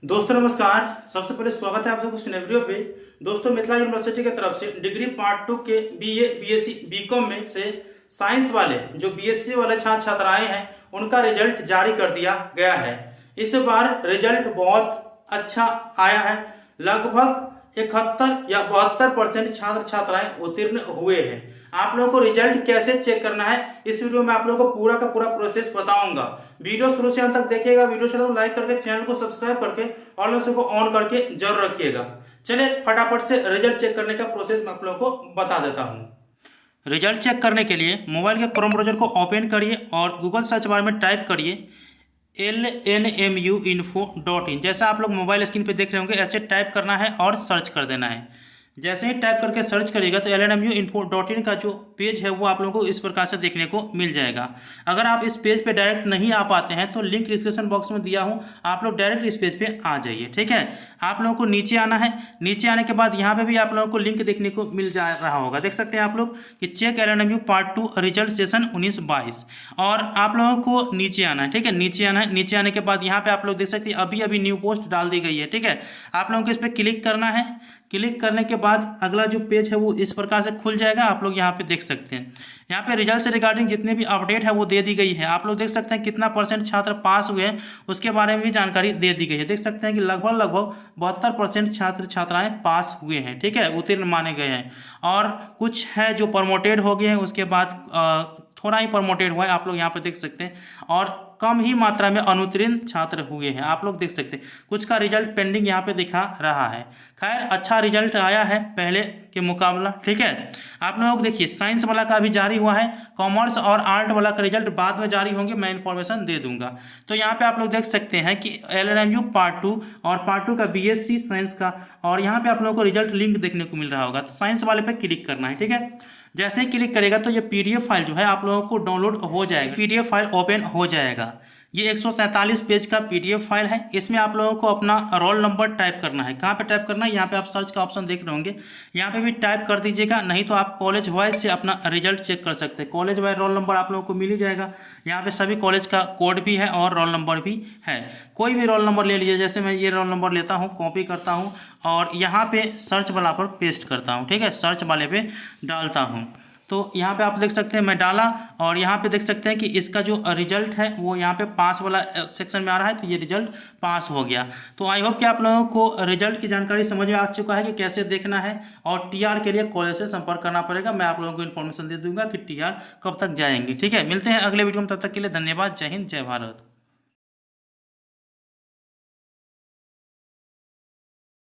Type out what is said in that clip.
दोस्तों नमस्कार। सबसे पहले स्वागत है आप सबको इस नए वीडियो पे। दोस्तों मिथिला यूनिवर्सिटी की तरफ से डिग्री पार्ट 2 के बीए, बीएससी, बीकॉम में से साइंस वाले जो बीएससी वाले छात्र छात्राएं हैं उनका रिजल्ट जारी कर दिया गया है। इस बार रिजल्ट बहुत अच्छा आया है। लगभग 71 या 72% छात्र छात्राएं उत्तीर्ण हुए हैं। आप लोगों को रिजल्ट कैसे चेक करना है इस वीडियो में आप लोगों को पूरा का पूरा प्रोसेस बताऊंगा। वीडियो शुरू से अंत तक देखिएगा। वीडियो चलो लाइक करके चैनल को सब्सक्राइब करके ऑल नोटिफिकेशन को ऑन करके जरूर रखिएगा। चलिए फटाफट से रिजल्ट चेक करने का प्रोसेस मैं आप लोगों को बता देता हूँ। रिजल्ट चेक करने के लिए मोबाइल के क्रोम ब्राउजर को ओपन करिए और गूगल सर्च बार में टाइप करिए lnmuinfo.in। जैसा आप लोग मोबाइल स्क्रीन पे देख रहे होंगे ऐसे टाइप करना है और सर्च कर देना है। जैसे ही टाइप करके सर्च करिएगा तो lnmuinfo.in का जो पेज है वो आप लोगों को इस प्रकार से देखने को मिल जाएगा। अगर आप इस पेज पे डायरेक्ट नहीं आ पाते हैं तो लिंक डिस्क्रिप्शन बॉक्स में दिया हूँ, आप लोग डायरेक्ट इस पेज पे आ जाइए। ठीक है, आप लोगों को नीचे आना है। नीचे आने के बाद यहाँ पे भी आप लोगों को लिंक देखने को मिल जा रहा होगा। देख सकते हैं आप लोग कि check LNMU part 2 result session 19-22 और आप लोगों को नीचे आना है। ठीक है, नीचे आना है। नीचे आने के बाद यहाँ पे आप लोग देख सकते हैं अभी न्यू पोस्ट डाल दी गई है। ठीक है, आप लोगों को इस पर क्लिक करना है। क्लिक करने के बाद अगला जो पेज है वो इस प्रकार से खुल जाएगा। आप लोग यहाँ पे देख सकते हैं, यहाँ पे रिजल्ट से रिगार्डिंग जितने भी अपडेट है वो दे दी गई है। आप लोग देख सकते हैं कितना % छात्र पास हुए हैं उसके बारे में भी जानकारी दे दी गई है। देख सकते हैं कि लगभग 72% छात्र छात्राएं पास हुए हैं। ठीक है, उत्तीर्ण माने गए हैं और कुछ है जो प्रमोटेड हो गए हैं, उसके बाद थोड़ा ही प्रमोटेड हुआ है। आप लोग यहाँ पे देख सकते हैं और कम ही मात्रा में अनुत्तीर्ण छात्र हुए हैं। आप लोग देख सकते हैं कुछ का रिजल्ट पेंडिंग यहाँ पे दिखा रहा है। खैर अच्छा रिजल्ट आया है पहले के मुकाबला। ठीक है, आप लोग देखिए साइंस वाला का भी जारी हुआ है, कॉमर्स और आर्ट वाला का रिजल्ट बाद में जारी होंगे, मैं इन्फॉर्मेशन दे दूंगा। तो यहाँ पे आप लोग देख सकते हैं कि LNMU पार्ट 2 और पार्ट 2 का BSc साइंस का, और यहाँ पे आप लोगों को रिजल्ट लिंक देखने को मिल रहा होगा। तो साइंस वाले पे क्लिक करना है। ठीक है, जैसे ही क्लिक करेगा तो ये PDF फाइल जो है आप लोगों को डाउनलोड हो जाएगा। PDF फाइल ओपन हो जाएगा। ये 147 पेज का PDF फाइल है। इसमें आप लोगों को अपना रोल नंबर टाइप करना है। कहाँ पे टाइप करना है? यहाँ पे आप सर्च का ऑप्शन देख रहे होंगे, यहाँ पे भी टाइप कर दीजिएगा। नहीं तो आप कॉलेज वाइज से अपना रिजल्ट चेक कर सकते हैं। कॉलेज वाइज रोल नंबर आप लोगों को मिल ही जाएगा। यहाँ पे सभी कॉलेज का कोड भी है और रोल नंबर भी है। कोई भी रोल नंबर ले लीजिए। जैसे मैं ये रोल नंबर लेता हूँ, कॉपी करता हूँ और यहाँ पे सर्च वाला पर पेस्ट करता हूँ। ठीक है, सर्च वाले पे डालता हूँ। तो यहाँ पे आप देख सकते हैं मैं डाला और यहाँ पे देख सकते हैं कि इसका जो रिजल्ट है वो यहाँ पे पास वाला सेक्शन में आ रहा है। तो ये रिजल्ट पास हो गया। तो आई होप कि आप लोगों को रिजल्ट की जानकारी समझ में आ चुका है कि कैसे देखना है। और TR के लिए कॉलेज से संपर्क करना पड़ेगा। मैं आप लोगों को इन्फॉर्मेशन दे दूंगा कि TR कब तक जाएंगे। ठीक है, मिलते हैं अगले वीडियो में। तब तक के लिए धन्यवाद। जय हिंद, जय भारत।